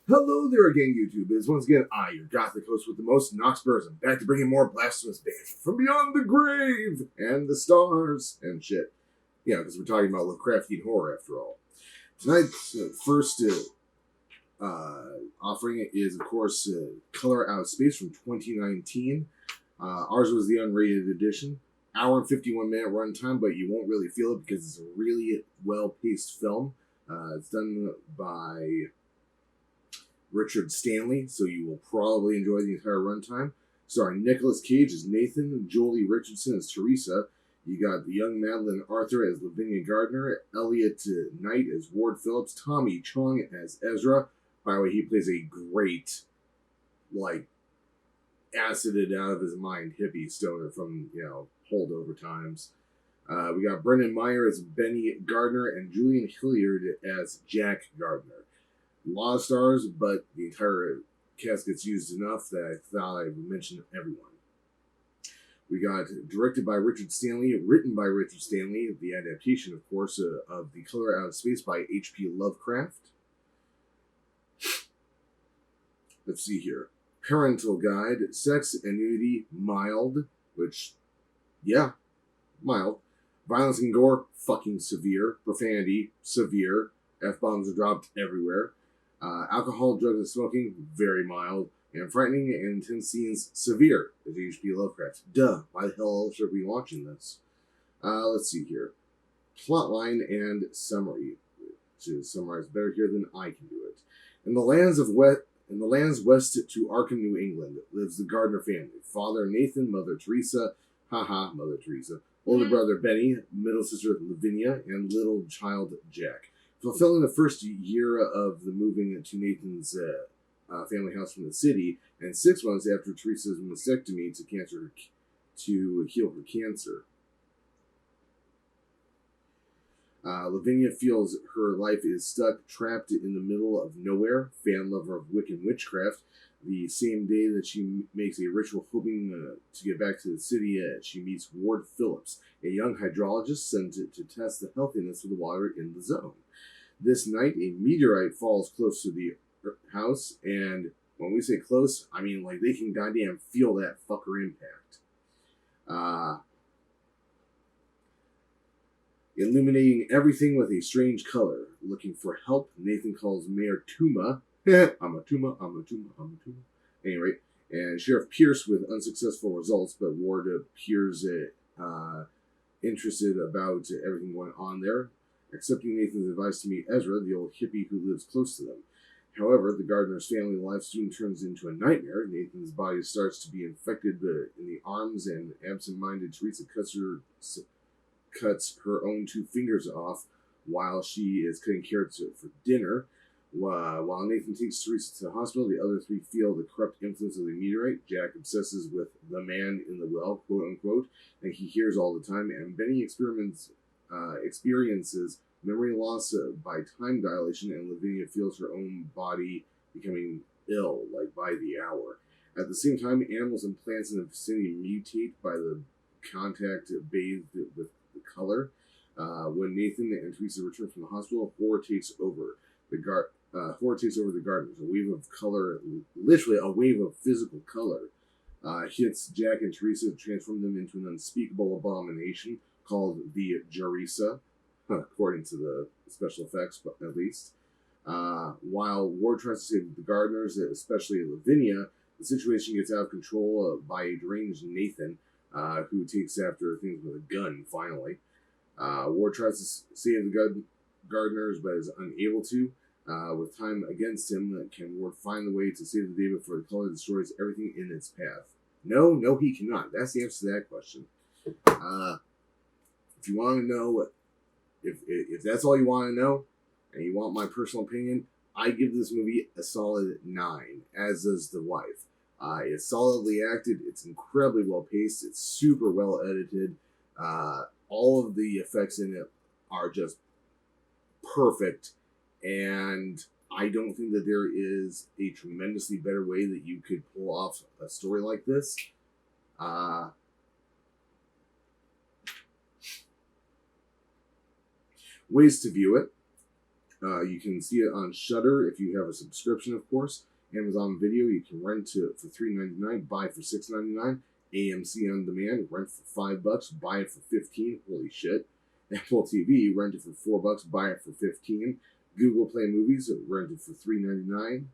Hello there again, YouTube. It's once again I, your gothic host with the most, Knox Burzum, back to bring you more blasphemous banter from beyond the grave and the stars and shit. Yeah, because we're talking about Lovecraftian horror after all. Tonight's first offering is, of course, Color Out of Space from 2019. Ours was the unrated edition. Hour and 51-minute runtime, but you won't really feel it because it's a really well-paced film. It's done by Richard Stanley, so you will probably enjoy the entire runtime. Starring Nicolas Cage as Nathan, Jolie Richardson as Teresa. You got the young Madeline Arthur as Lavinia Gardner, Elliot Knight as Ward Phillips, Tommy Chong as Ezra. By the way, he plays a great, acided out of his mind hippie stoner from, holdover times. We got Brendan Meyer as Benny Gardner and Julian Hilliard as Jack Gardner. A lot of stars, but the entire cast gets used enough that I thought I would mention everyone. We got directed by Richard Stanley, written by Richard Stanley, the adaptation, of course, of The Color Out of Space by H.P. Lovecraft. Let's see here. Parental Guide, Sex and Nudity, mild, which, yeah, mild. Violence and gore, fucking severe. Profanity, severe. F-bombs are dropped everywhere. Alcohol, drugs, and smoking, very mild. And frightening and intense scenes, severe, as H.P. Lovecraft. Duh, why the hell else should we be watching this? Let's see here. Plotline and summary, which is summarized better here than I can do it. In the lands west to Arkham, New England, lives the Gardner family. Father Nathan, Mother Teresa, Mother Teresa, older brother Benny, middle sister Lavinia, and little child Jack. Fulfilling the first year of the moving to Nathan's family house from the city, and 6 months after Teresa's mastectomy to heal her cancer. Lavinia feels her life is stuck, trapped in the middle of nowhere, fan lover of Wiccan witchcraft. The same day that she makes a ritual hoping to get back to the city, she meets Ward Phillips, a young hydrologist sent to test the healthiness of the water in the zone. This night, a meteorite falls close to the house, and when we say close, I mean they can goddamn feel that fucker impact. Illuminating everything with a strange color. Looking for help, Nathan calls Mayor Tuma. I'm a Tuma. Anyway, and Sheriff Pierce with unsuccessful results, but Ward appears interested about everything going on there, accepting Nathan's advice to meet Ezra, the old hippie who lives close to them. However, the Gardner's family life soon turns into a nightmare. Nathan's body starts to be infected in the arms, and absent-minded Teresa cuts her own 2 fingers off while she is cutting carrots for dinner. While Nathan takes Teresa to the hospital, the other 3 feel the corrupt influence of the meteorite. Jack obsesses with the man in the well, quote-unquote, and he hears all the time, and Benny experiences memory loss by time dilation, and Lavinia feels her own body becoming ill, by the hour. At the same time, animals and plants in the vicinity mutate by the contact bathed with the color. When Nathan and Teresa return from the hospital, horror takes over the Gardners. A wave of color, literally a wave of physical color, hits Jack and Teresa to transform them into an unspeakable abomination called the Jarisa, according to the special effects, but at least. While Ward tries to save the Gardners, especially Lavinia, the situation gets out of control by a deranged Nathan, who takes after things with a gun, finally. Ward tries to save the Gardners, but is unable to. With time against him, can Ward find the way to save the day before the color destroys everything in its path? No, he cannot. That's the answer to that question. If you want to know, if that's all you want to know, and you want my personal opinion, I give this movie a solid 9, as does The Wife. It's solidly acted, it's incredibly well paced, it's super well edited, all of the effects in it are just perfect, and I don't think that there is a tremendously better way that you could pull off a story like this. Ways to view it. You can see it on Shudder if you have a subscription, of course. Amazon Video, you can rent it for $3.99, buy it for $6.99. AMC On Demand, rent for $5, buy it for $15. Holy shit. Apple TV, rent it for $4, buy it for $15. Google Play Movies, rent it for $3.99.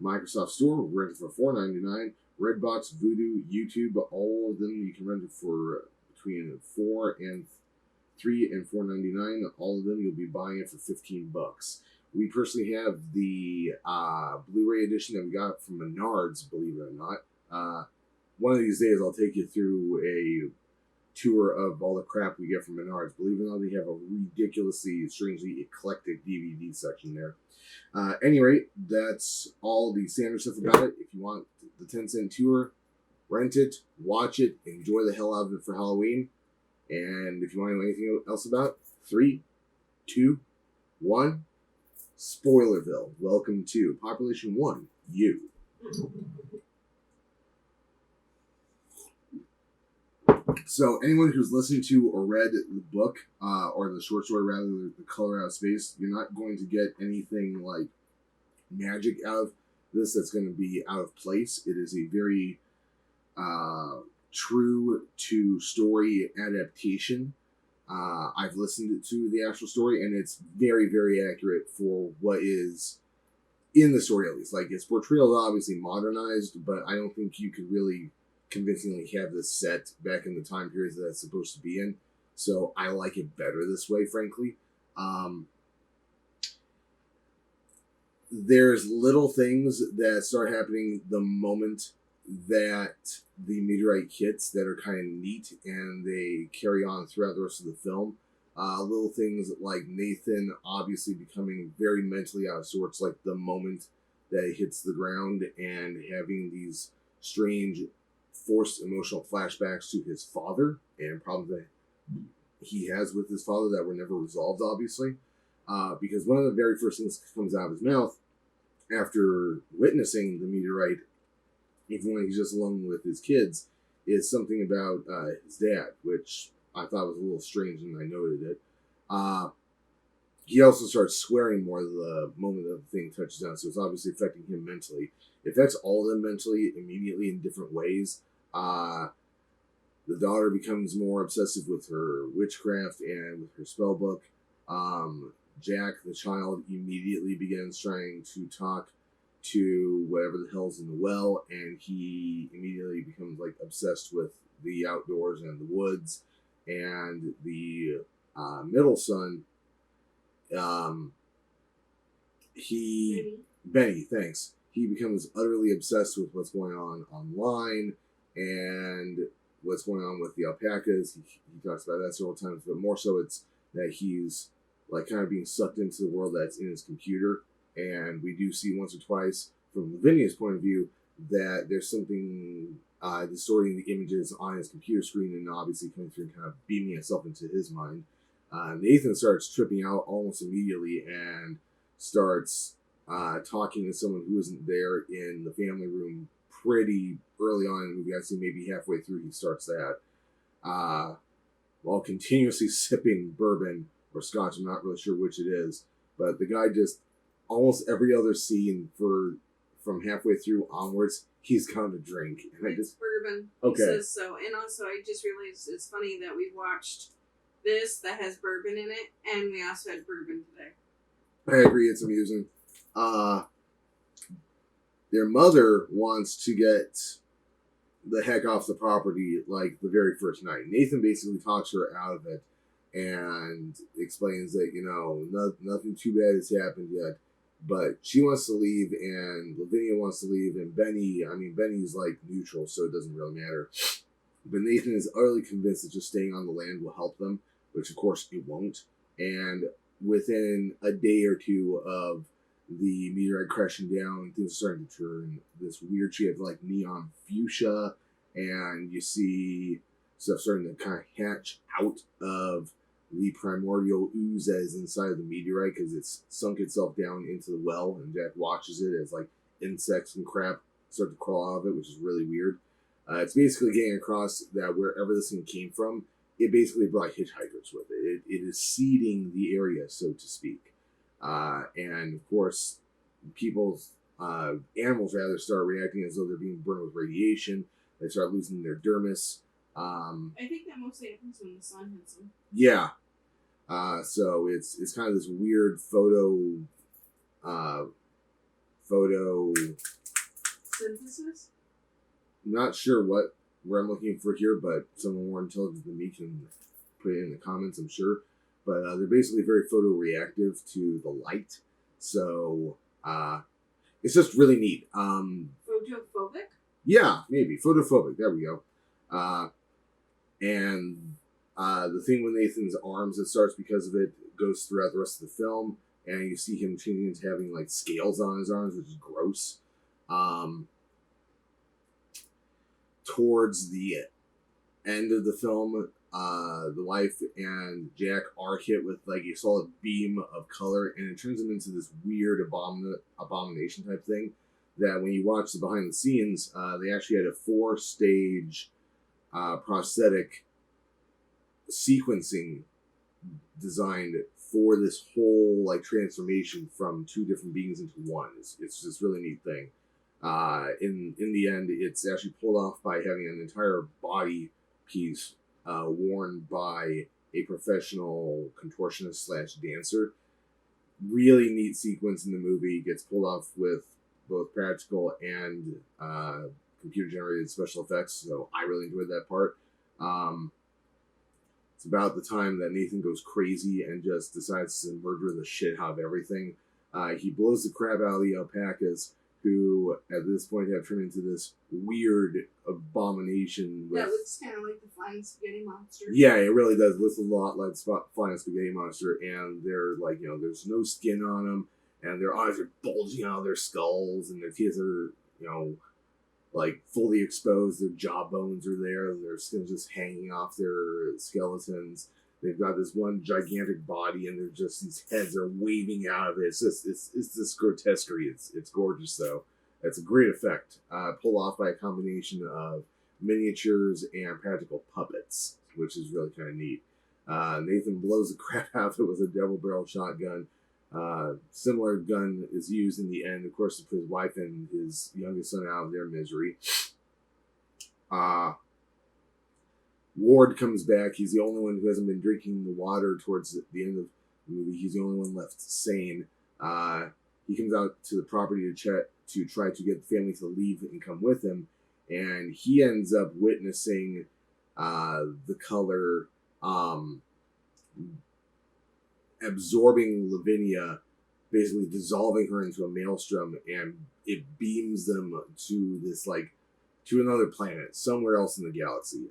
Microsoft Store, rent it for $4.99. Redbox, Vudu, YouTube, all of them you can rent it for between $3 and $4.99. All of them you'll be buying it for $15. We personally have the Blu-ray edition that we got from Menards, believe it or not. One of these days I'll take you through a tour of all the crap we get from Menards. Believe it or not, they have a ridiculously, strangely eclectic DVD section there. Any rate, that's all the standard stuff about it. If you want the 10-cent tour, rent it, watch it, enjoy the hell out of it for Halloween. And if you want to know anything else about it, 3, 2, 1, Spoilerville. Welcome to Population 1, you. So anyone who's listened to or read the book, or the short story rather, the Color Out of Space, you're not going to get anything like magic out of this that's going to be out of place. It is a very true to story adaptation. I've listened to the actual story, and it's very, very accurate for what is in the story, at least. Like, its portrayal is obviously modernized, but I don't think you could really convincingly have this set back in the time periods that it's supposed to be in. So I like it better this way, frankly. There's little things that start happening the moment that the meteorite hits that are kind of neat, and they carry on throughout the rest of the film. Little things like Nathan obviously becoming very mentally out of sorts, like the moment that he hits the ground, and having these strange forced emotional flashbacks to his father and problems that he has with his father that were never resolved, obviously. Because one of the very first things that comes out of his mouth after witnessing the meteorite, even when he's just alone with his kids, is something about his dad, which I thought was a little strange, and I noted it. He also starts swearing more the moment that the thing touches down, so it's obviously affecting him mentally. It affects all of them mentally immediately in different ways. The daughter becomes more obsessive with her witchcraft and with her spell book. Jack, the child, immediately begins trying to talk to whatever the hell's in the well, and he immediately becomes like obsessed with the outdoors and the woods. And the middle son, Benny, thanks. He becomes utterly obsessed with what's going on online and what's going on with the alpacas. He talks about that several times, but more so it's that he's like kind of being sucked into the world that's in his computer. And we do see once or twice from Lavinia's point of view that there's something distorting the images on his computer screen, and obviously coming through and kind of beaming itself into his mind. Nathan starts tripping out almost immediately and starts talking to someone who isn't there in the family room pretty early on in the movie. I'd say maybe halfway through he starts that. While continuously sipping bourbon or scotch, I'm not really sure which it is. But the guy just, almost every other scene from halfway through onwards, he's got a drink. And it's bourbon. Okay. He says so. And also, I just realized it's funny that we watched this that has bourbon in it, and we also had bourbon today. I agree, it's amusing. Their mother wants to get the heck off the property like the very first night. Nathan basically talks her out of it and explains that, nothing too bad has happened yet. But she wants to leave, and Lavinia wants to leave, and Benny's like neutral, so it doesn't really matter. But Nathan is utterly convinced that just staying on the land will help them, which of course it won't. And within a day or two of the meteorite crashing down, things are starting to turn this weird shade of like neon fuchsia, and you see stuff starting to kind of hatch out of the primordial ooze that is inside of the meteorite because it's sunk itself down into the well, and Jack watches it as like insects and crap start to crawl out of it, which is really weird. It's basically getting across that wherever this thing came from, it basically brought hitchhikers with it. It is seeding the area, so to speak. And of course, animals rather start reacting as though they're being burned with radiation. They start losing their dermis. I think that mostly happens when the sun hits them. Yeah. So it's kind of this weird photo synthesis. I'm not sure what I'm looking for here, but someone more intelligent than me can put it in the comments, I'm sure. But they're basically very photoreactive to the light. So it's just really neat. Photophobic? Yeah, maybe. Photophobic. There we go. And the thing with Nathan's arms, it starts because of it, goes throughout the rest of the film. And you see him changing into having like scales on his arms, which is gross. Towards the end of the film, the wife and Jack are hit with like a solid beam of color, and it turns them into this weird abomination type thing. That when you watch the behind the scenes, they actually had a 4-stage prosthetic sequencing designed for this whole like transformation from 2 different beings into one. It's this really neat thing. In the end, it's actually pulled off by having an entire body piece worn by a professional contortionist / dancer. Really neat sequence in the movie. Gets pulled off with both practical and computer generated special effects. So I really enjoyed that part. It's about the time that Nathan goes crazy and just decides to murder the shit out of everything. He blows the crap out of the alpacas, who at this point have turned into this weird abomination. That looks kind of like the flying spaghetti monster. Yeah, it really does. It looks a lot like the flying spaghetti monster, and they're like, there's no skin on them, and their eyes are bulging out of their skulls, and their teeth are, like fully exposed. Their jawbones are there, and their skin's just hanging off their skeletons. They've got this one gigantic body, and these heads are waving out of it. It's this grotesquerie. It's gorgeous, though. It's a great effect. Pulled off by a combination of miniatures and practical puppets, which is really kind of neat. Nathan blows the crap out of it with a double-barrel shotgun. Similar gun is used in the end, of course, to put his wife and his youngest son out of their misery. Ward comes back. He's the only one who hasn't been drinking the water towards the end of the movie. He's the only one left sane. He comes out to the property to try to get the family to leave and come with him, and he ends up witnessing the color absorbing Lavinia, basically dissolving her into a maelstrom, and it beams them to this to another planet somewhere else in the galaxy.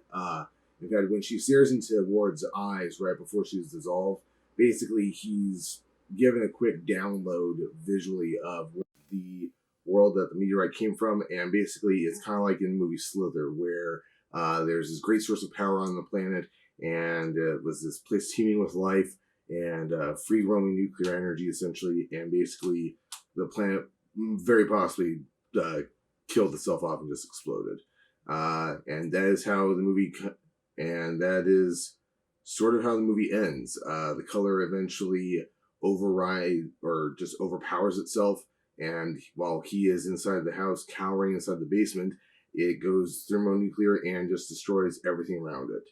In fact, when she stares into Ward's eyes right before she's dissolved, basically he's given a quick download visually of the world that the meteorite came from, and basically it's kind of like in the movie Slither, where there's this great source of power on the planet, and it was this place teeming with life and free roaming nuclear energy, essentially, and basically the planet very possibly killed itself off and just exploded. And that is how the movie, and that is sort of how the movie ends. The color eventually overpowers itself, and while he is inside the house, cowering inside the basement, it goes thermonuclear and just destroys everything around it.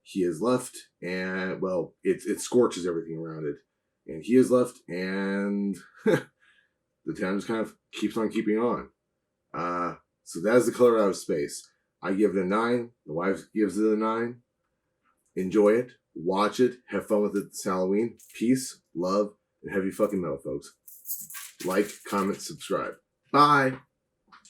He is left, and it scorches everything around it, and he is left, and the town just kind of keeps on keeping on. So that is The Color Out of Space. I give it a 9. The wife gives it a 9. Enjoy it. Watch it. Have fun with it this Halloween. Peace, love, and heavy fucking metal, folks. Like, comment, subscribe. Bye.